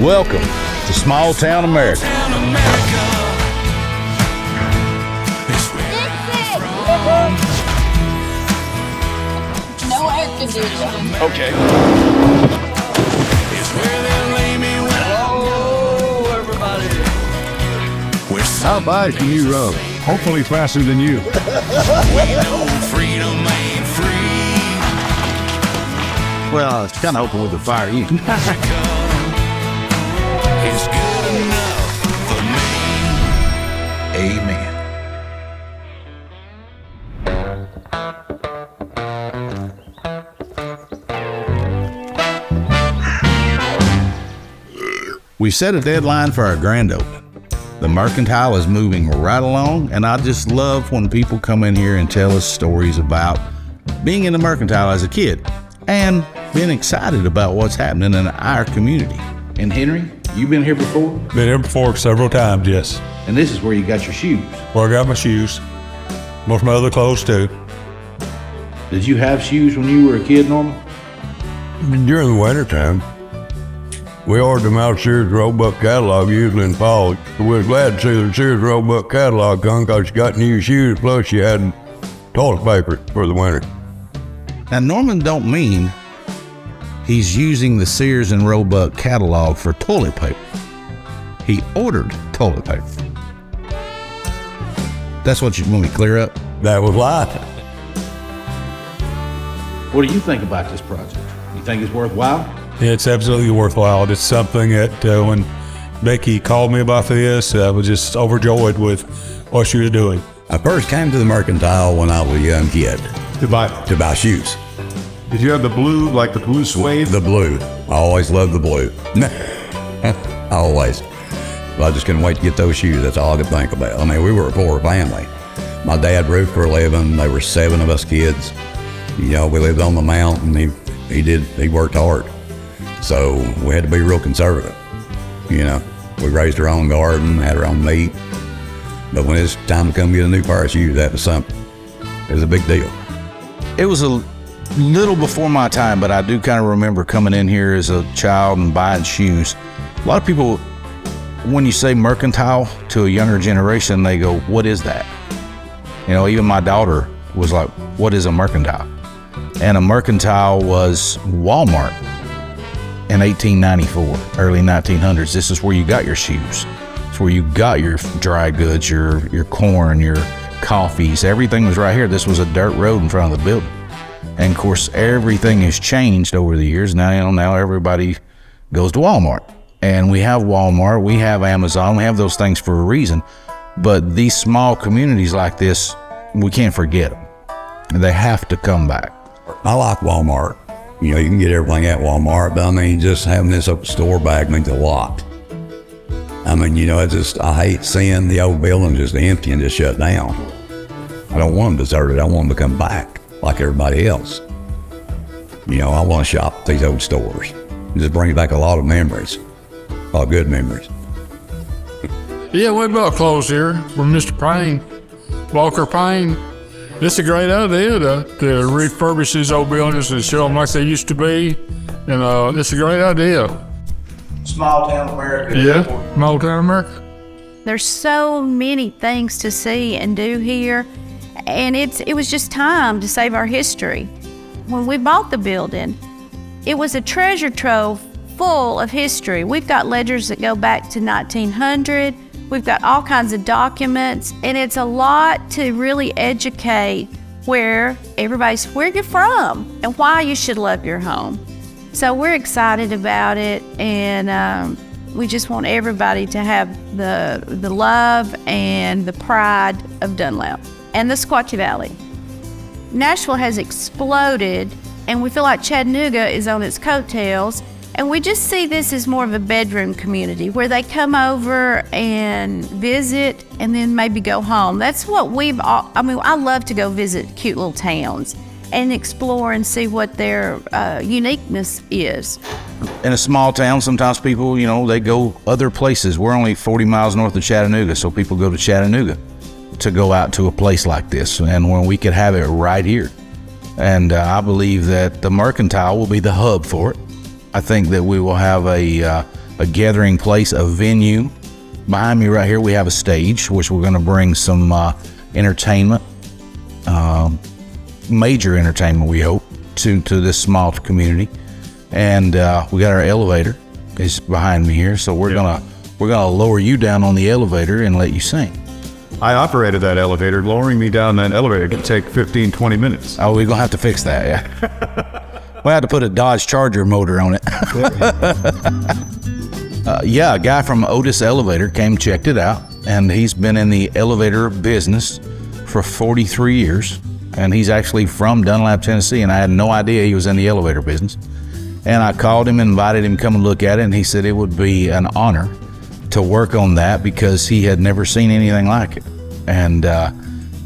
Welcome to Small Town America. No air conditioning. Okay. Hello, everybody. How fast can you run? Hopefully faster than you. Freedom ain't free. Well, I was kind of hoping with the fire you. It's good enough for me. Amen. We set a deadline for our grand opening. The Mercantile is moving right along, and I just love when people come in here and tell us stories about being in the Mercantile as a kid and being excited about what's happening in our community. And Henry, you've been here before? Been here before several times, yes. And this is where you got your shoes. Where I got my shoes. Most of my other clothes too. Did you have shoes when you were a kid, Norman? During the winter time, we ordered them out of Sears Roebuck catalog, usually in fall. We were glad to see the Sears Roebuck catalog come because you got new shoes, plus you had toilet paper for the winter. Now, Norman don't mean he's using the Sears and Roebuck catalog for toilet paper. He ordered toilet paper. That's what you want me to clear up? That was life. What do you think about this project? You think it's worthwhile? It's absolutely worthwhile. It's something that when Becky called me about this, I was just overjoyed with what she was doing. I first came to the Mercantile when I was a young kid To buy. to buy shoes. Did you have the blue, like the blue suede? The blue. I always loved the blue. Always. But I just couldn't wait to get those shoes. That's all I could think about. I mean, we were a poor family. My dad roofed for a living. There were 7 of us kids. You know, we lived on the mountain. He worked hard. So we had to be real conservative. You know, we raised our own garden, had our own meat. But when it's time to come get a new pair of shoes, that was something. It was a big deal. It was a little before my time, but I do kind of remember coming in here as a child and buying shoes. A lot of people, when you say Mercantile to a younger generation, they go, what is that? You know, even my daughter was like, what is a Mercantile? And a Mercantile was Walmart in 1894, early 1900s. This is where you got your shoes. It's where you got your dry goods, your corn, your coffees. Everything was right here. This was a dirt road in front of the building. And of course, everything has changed over the years. Now everybody goes to Walmart. And we have Walmart, we have Amazon, we have those things for a reason. But these small communities like this, we can't forget them. They have to come back. I like Walmart. You know, you can get everything at Walmart, but I mean, just having this open store back means a lot. I mean, you know, I hate seeing the old building just empty and just shut down. I don't want them deserted. I want them to come back like everybody else. You know, I want to shop at these old stores. It just brings back a lot of memories, a lot of good memories. Yeah, we bought clothes here from Mr. Payne, Walker Payne. It's a great idea to refurbish these old buildings and show them like they used to be. And it's a great idea. Small town America. Yeah, small town America. There's so many things to see and do here, and it was just time to save our history. When we bought the building, it was a treasure trove full of history. We've got ledgers that go back to 1900. We've got all kinds of documents, and it's a lot to really educate where you're from and why you should love your home. So we're excited about it, and we just want everybody to have the love and the pride of Dunlap and the Sequatchie Valley. Nashville has exploded, and we feel like Chattanooga is on its coattails. And we just see this as more of a bedroom community where they come over and visit and then maybe go home. That's what I love to go visit cute little towns and explore and see what their uniqueness is. In a small town, sometimes people, you know, they go other places. We're only 40 miles north of Chattanooga, so people go to Chattanooga to go out to a place like this, and when we could have it right here. And I believe that the Mercantile will be the hub for it. I think that we will have a gathering place, a venue. Behind me right here, we have a stage, which we're going to bring some entertainment, major entertainment, we hope, to this small community. And we got our elevator is behind me here, so we're gonna lower you down on the elevator and let you sing. I operated that elevator. Lowering me down that elevator could take 15, 20 minutes. Oh, we're gonna have to fix that, yeah. We had to put a Dodge Charger motor on it. Yeah, a guy from Otis Elevator came, checked it out, and he's been in the elevator business for 43 years. And he's actually from Dunlap, Tennessee, and I had no idea he was in the elevator business. And I called him and invited him to come and look at it, and he said it would be an honor to work on that because he had never seen anything like it. And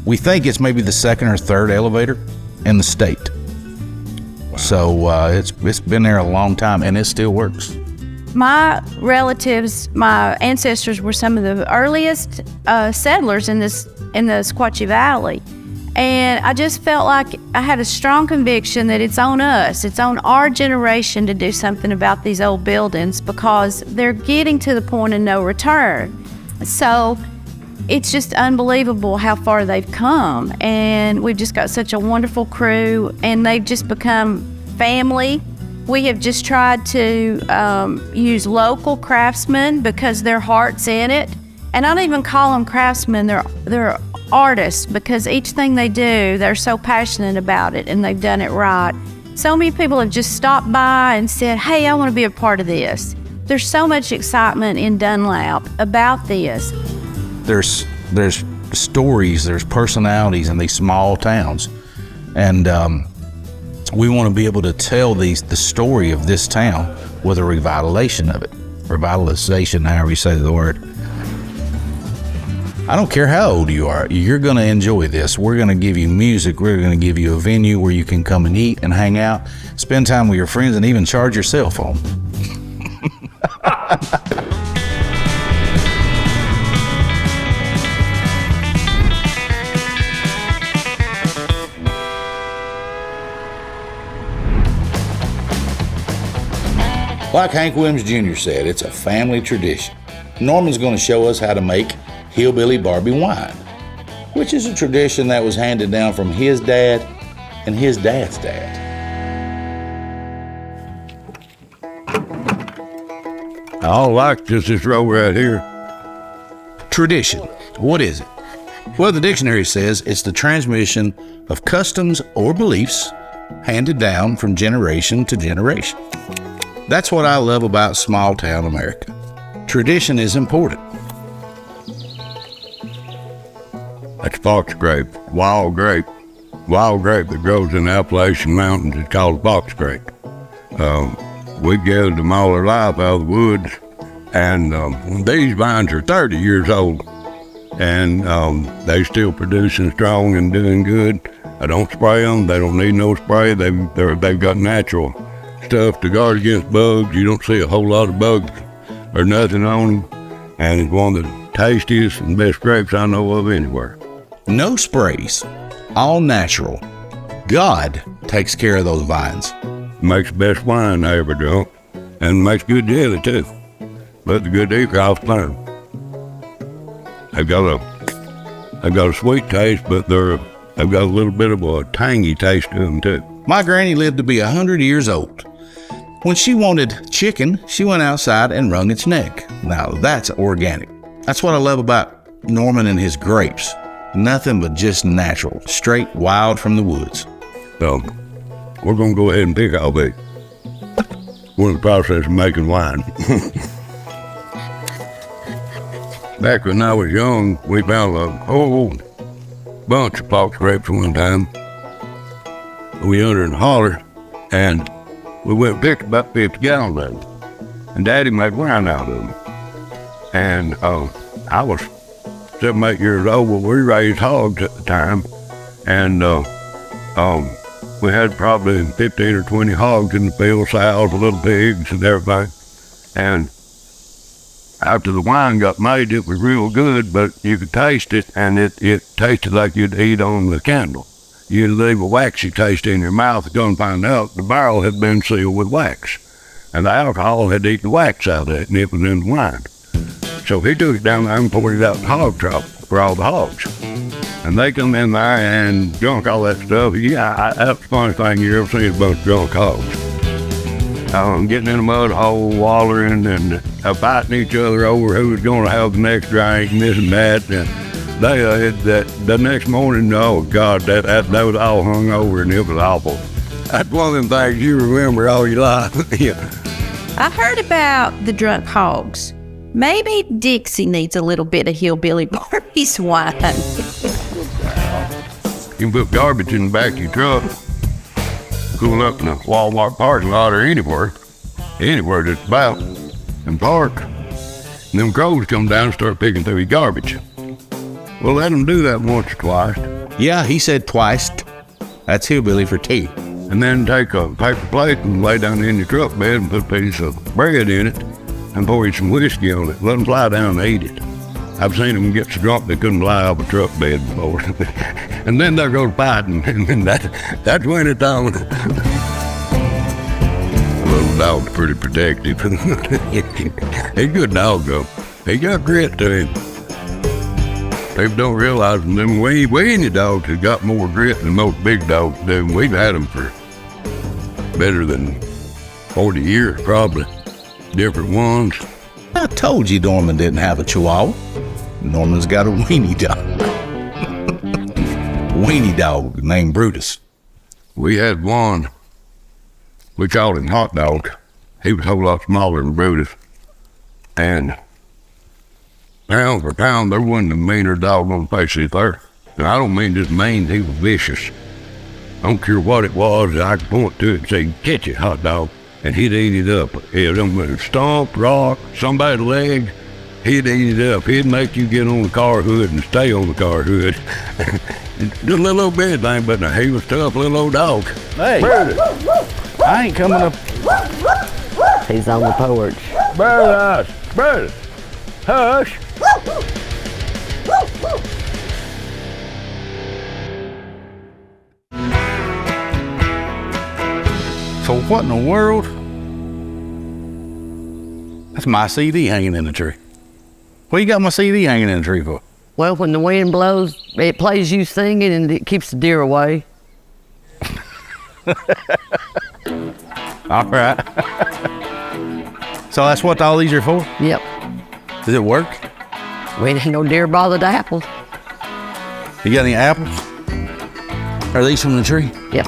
we think it's maybe the second or third elevator in the state. Wow. So it's been there a long time, and it still works. My relatives, my ancestors were some of the earliest settlers in the Sequatchie Valley. And I just felt like I had a strong conviction that it's on us, it's on our generation to do something about these old buildings because they're getting to the point of no return. So it's just unbelievable how far they've come. And we've just got such a wonderful crew, and they've just become family. We have just tried to use local craftsmen because their heart's in it. And I don't even call them craftsmen, they're artists, because each thing they do, they're so passionate about it and they've done it right. So many people have just stopped by and said, hey, I want to be a part of this. There's so much excitement in Dunlap about this. There's stories, there's personalities in these small towns. And we want to be able to tell the story of this town with a revitalization of it. Revitalization, however you say the word. I don't care how old you are, you're going to enjoy this. We're going to give you music. We're going to give you a venue where you can come and eat and hang out, spend time with your friends, and even charge your cell phone. Like Hank Williams Jr. said, it's a family tradition. Norman's going to show us how to make Hillbilly Barbie wine, which is a tradition that was handed down from his dad and his dad's dad. I like this row right here. Tradition. What is it? Well, the dictionary says it's the transmission of customs or beliefs handed down from generation to generation. That's what I love about small town America. Tradition is important. That's fox grape, wild grape that grows in the Appalachian Mountains. It's called fox grape. We gathered them all our life out of the woods, and these vines are 30 years old, and they still producing strong and doing good. I don't spray them. They don't need no spray. They've got natural stuff to guard against bugs. You don't see a whole lot of bugs or nothing on them, and it's one of the tastiest and best grapes I know of anywhere. No sprays, all natural. God takes care of those vines. Makes the best wine I ever drunk, and makes good jelly too. But the good earcroft's fine. They've got a sweet taste, but they've got a little bit of a tangy taste to them too. My granny lived to be 100 years old. When she wanted chicken, she went outside and wrung its neck. Now that's organic. That's what I love about Norman and his grapes. Nothing but just natural, straight wild from the woods. So we're going to go ahead and pick all these. We're in the process of making wine. Back when I was young, we found a whole bunch of fox grapes one time. We under in the holler, and we went and picked about 50 gallons of them. And Daddy made wine out of them. And I was 7, 8 years old, but we raised hogs at the time, and we had probably 15 or 20 hogs in the field, sows, little pigs, and everything. And after the wine got made, it was real good, but you could taste it, and it tasted like you'd eat on the candle. You'd leave a waxy taste in your mouth, and go and find out the barrel had been sealed with wax. and the alcohol had eaten the wax out of it, and it was in the wine. So he took it down there and poured it out in the hog trough for all the hogs. And they come in there and drunk all that stuff. Yeah, that's the funniest thing you ever seen, is a bunch of drunk hogs. Getting in a mud hole, wallering, and fighting each other over who was going to have the next drink, and this and that. And the next morning, oh God, that was all hung over, and it was awful. That's one of them things you remember all your life. Yeah. I heard about the drunk hogs. Maybe Dixie needs a little bit of Hillbilly Barbie's wine. You can put garbage in the back of your truck, cool up in the Walmart parking lot or anywhere that's about, and park. And them crows come down and start picking through your garbage. Well, let them do that once or twice. Yeah, he said twice. That's hillbilly for tea. And then take a paper plate and lay down in your truck bed and put a piece of bread in it and pour you some whiskey on it. Let them lie down and eat it. I've seen them get so drunk they couldn't lie off a truck bed before. And then they'll go fighting, and that's when it's on. The little dog's pretty protective. He's a good dog, though. He got grit to him. People don't realize them weenie dogs have got more grit than most big dogs do. We've had them for better than 40 years, probably. Different ones. I told you Norman didn't have a Chihuahua. Norman's got a weenie dog. Weenie dog named Brutus. We had one. We called him Hot Dog. He was a whole lot smaller than Brutus. And pound for pound, there wasn't a meaner dog on the face of the earth. And I don't mean just mean, he was vicious. I don't care what it was, I could point to it and say, catch it, Hot Dog. And he'd eat it up. He'd stomp, rock, somebody's leg, he'd eat it up. He'd make you get on the car hood and stay on the car hood. Just a little bit thing, but he was tough, little old dog. Hey, I ain't coming up. He's on the porch. Brutus, hush. So what in the world? That's my CD hanging in the tree. What you got my CD hanging in the tree for? Well, when the wind blows, it plays you singing and it keeps the deer away. All right. So that's what all these are for? Yep. Does it work? We ain't no deer bothered apples. You got any apples? Are these from the tree? Yep.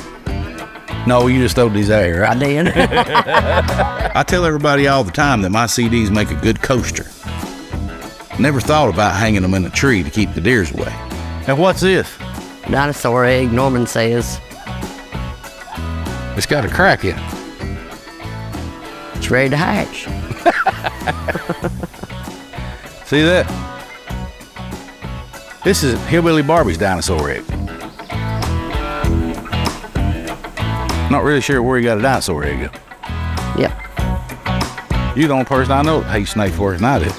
No, you just throwed these out here, I right? did. I tell everybody all the time that my CDs make a good coaster. Never thought about hanging them in a tree to keep the deers away. And what's this? Dinosaur egg, Norman says. It's got a crack in it. It's ready to hatch. See that? This is Hillbilly Barbie's dinosaur egg. Not really sure where he got a dinosaur egg at. Yep. You're the only person I know that hates snakes worse than I do.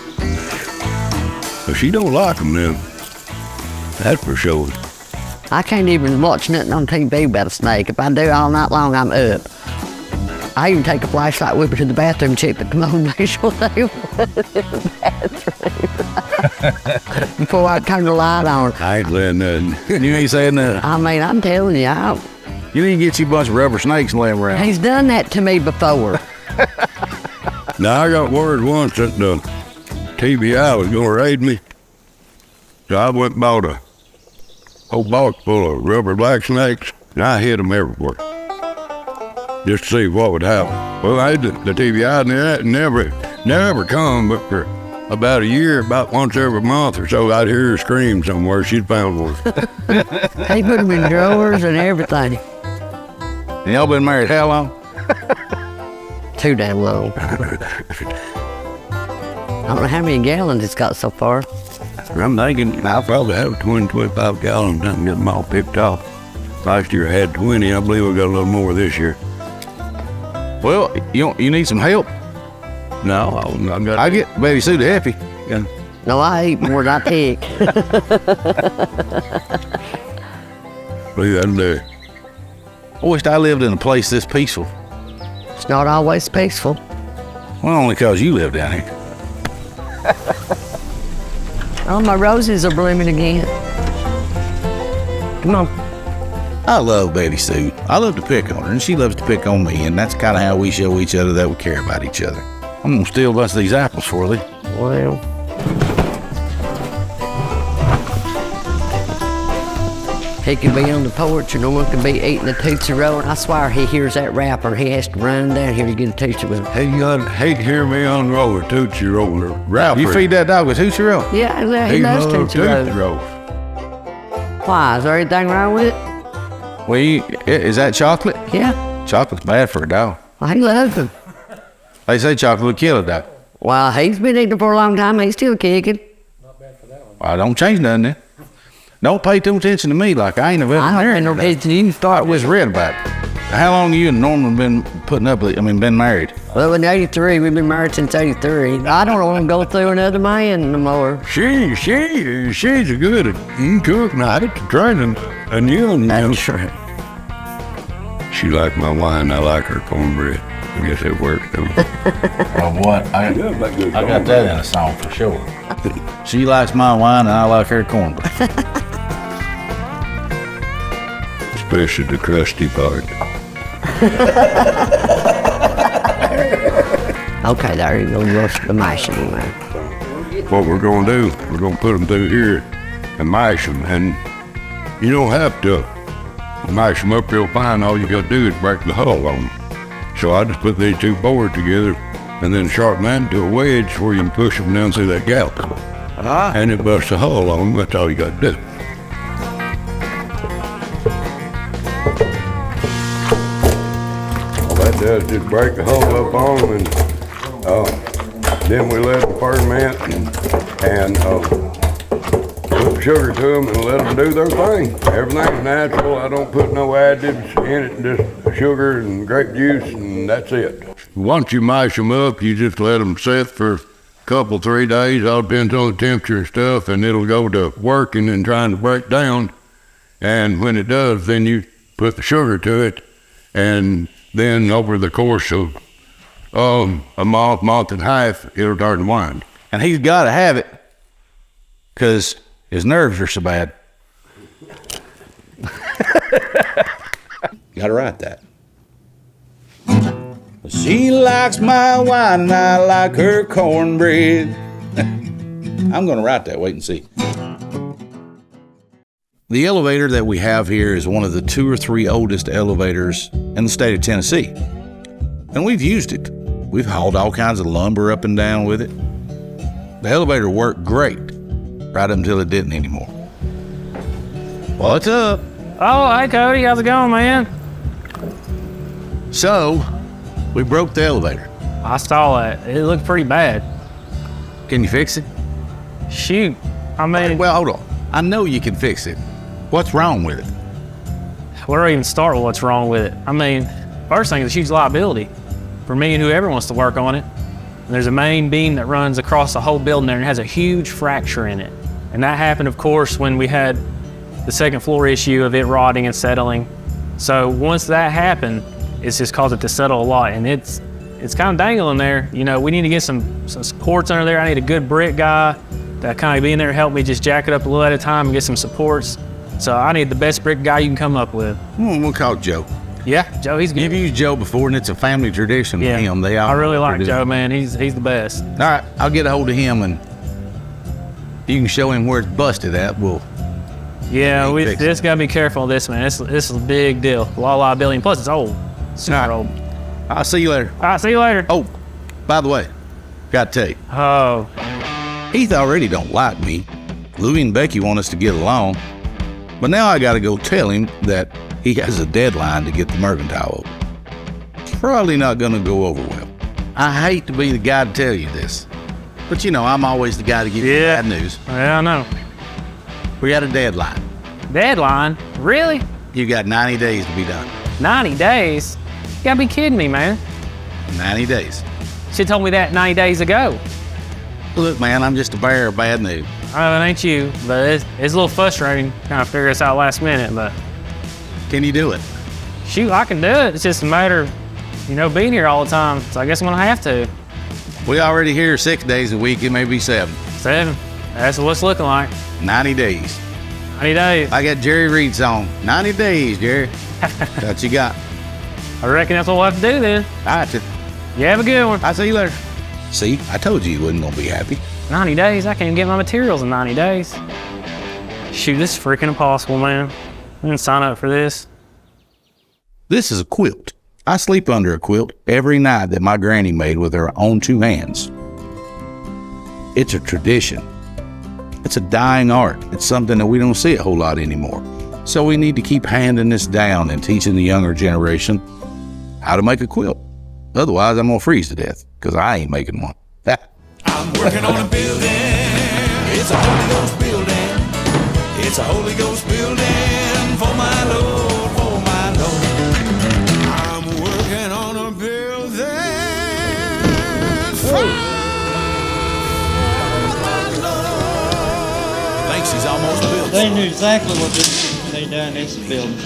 But she don't like them then. That's for sure. I can't even watch nothing on TV about a snake. If I do all night long, I'm up. I even take a flashlight with me to the bathroom, check the commode, make sure they were in the bathroom. Before I turn the light on. I ain't letting nothing. You ain't saying nothing. I mean, I'm telling you, You need to get you a bunch of rubber snakes and lay them around. he's done that to me before. Now, I got word once that the TBI was going to raid me. So I went and bought a whole box full of rubber black snakes, and I hid them everywhere. Just to see what would happen. Well, the TBI never come, but for about a year, about once every month or so, I'd hear her scream somewhere. She'd found one. He put them in drawers and everything. And y'all been married how long? Too damn long. I don't know how many gallons it's got so far. I'm thinking I probably have 20, 25 gallons. I can get them all picked off. Last year I had 20. I believe I got a little more this year. Well, you need some help? No, I got. I get Baby Sue to help you. Yeah. No, I eat more than I pick. Believe that'll do. I wished I lived in a place this peaceful. It's not always peaceful. Well, only because you live down here. Oh, my roses are blooming again. Come on. I love Baby Sue. I love to pick on her, and she loves to pick on me, and that's kind of how we show each other that we care about each other. I'm going to steal a bunch of these apples for you. Well, he could be on the porch and no one could be eating a Tootsie Roll. I swear he hears that rapper. He has to run down here to get a Tootsie Roll. Hey, I'd hate to hear me unroll a Tootsie Roll or rapper. You feed that dog with Tootsie Roll? Yeah, he loves Tootsie Roll. Roll. Why? Is there anything wrong with it? Well, is that chocolate? Yeah. Chocolate's bad for a dog. Well, he loves them. They say chocolate will kill a dog. Well, he's been eating for a long time. He's still kicking. Well, don't change nothing then. Don't pay too attention to me like I ain't a veterinarian. I don't know. You start I was read about it. How long have you and Norman been been married? Well, in 83, we've been married since 83. I don't want to go through another man no more. She's a good cook, and I hate to train a new one. That's right. She like my wine, I like her cornbread. I guess it works, don't it? Well, what? I got that in a song for sure. She likes my wine and I like her cornbread. Especially the crusty part. Okay, there you go. Roast the mash in there. What we're gonna do, we're gonna put them through here and mash them, and you don't have to mash them up real fine. All you gotta do is break the hull on them. So I just put these two boards together and then sharpen that into a wedge where you can push them down through that gap. And it busts a hole on them. That's all you got to do. All that does is just break the hole up on them, and then we let them ferment and put sugar to them and let them do their thing. Everything's natural. I don't put no additives in it, just sugar and grape juice, and that's it. Once you mash them up, you just let them sit for a couple, 3 days. All depends on the temperature and stuff, and it'll go to working and trying to break down. And when it does, then you put the sugar to it, and then over the course of a month and a half, it'll turn to wine. And he's got to have it because his nerves are so bad. Gotta write that. She likes my wine and I like her cornbread. I'm gonna write that, wait and see. The elevator that we have here is one of the 2 or 3 oldest elevators in the state of Tennessee. And we've used it. We've hauled all kinds of lumber up and down with it. The elevator worked great, right up until it didn't anymore. What's up? Oh, hi Cody, how's it going, man? So, we broke the elevator. I saw that. It looked pretty bad. Can you fix it? Shoot, I mean... Well, hold on. I know you can fix it. What's wrong with it? Where do I even start with what's wrong with it? I mean, first thing is a huge liability for me and whoever wants to work on it. And there's a main beam that runs across the whole building there and has a huge fracture in it. And that happened, of course, when we had the second floor issue of it rotting and settling. So once that happened, it's just caused it to settle a lot. And it's kind of dangling there. You know, we need to get some supports under there. I need a good brick guy to kind of be in there and help me just jack it up a little at a time and get some supports. So I need the best brick guy you can come up with. We'll call Joe. Yeah, Joe, he's good. You've used Joe before, and it's a family tradition with him. I really like Joe, man. He's the best. All right, I'll get a hold of him, and you can show him where it's busted at. Yeah, we just got to be careful of this, man. This is a big deal. A lot of liability, and plus it's old. Super old. I'll see you later. All right, see you later. Oh, by the way, got to tell you. Oh. Heath already don't like me. Louie and Becky want us to get along. But now I got to go tell him that he has a deadline to get the Mercantile open. It's probably not going to go over well. I hate to be the guy to tell you this, but you know, I'm always the guy to give you bad news. Yeah, I know. We got a deadline. Deadline? Really? You got 90 days to be done. 90 days? You gotta be kidding me, man. 90 days. Should've told me that 90 days ago. Look, man, I'm just a bearer of bad news. It ain't you, but it's a little frustrating trying to figure this out last minute, but... Can you do it? Shoot, I can do it. It's just a matter of, being here all the time, so I guess I'm gonna have to. We already here 6 days a week. It may be 7. 7. That's what it's looking like. 90 days. 90 days. I got Jerry Reed song. 90 days, Jerry. What you got? I reckon that's what we'll have to do then. All right. You have a good one. I'll see you later. See, I told you wasn't going to be happy. 90 days? I can't even get my materials in 90 days. Shoot, this is freaking impossible, man. I didn't sign up for this. This is a quilt. I sleep under a quilt every night that my granny made with her own 2 hands. It's a tradition. It's a dying art. It's something that we don't see a whole lot anymore. So we need to keep handing this down and teaching the younger generation how to make a quilt. Otherwise, I'm going to freeze to death because I ain't making one. I'm working on a building. It's a Holy Ghost building. It's a Holy Ghost building for my Lord, for my Lord. I'm working on a building for my Lord. Thinks he's almost built. They knew exactly what they done this building.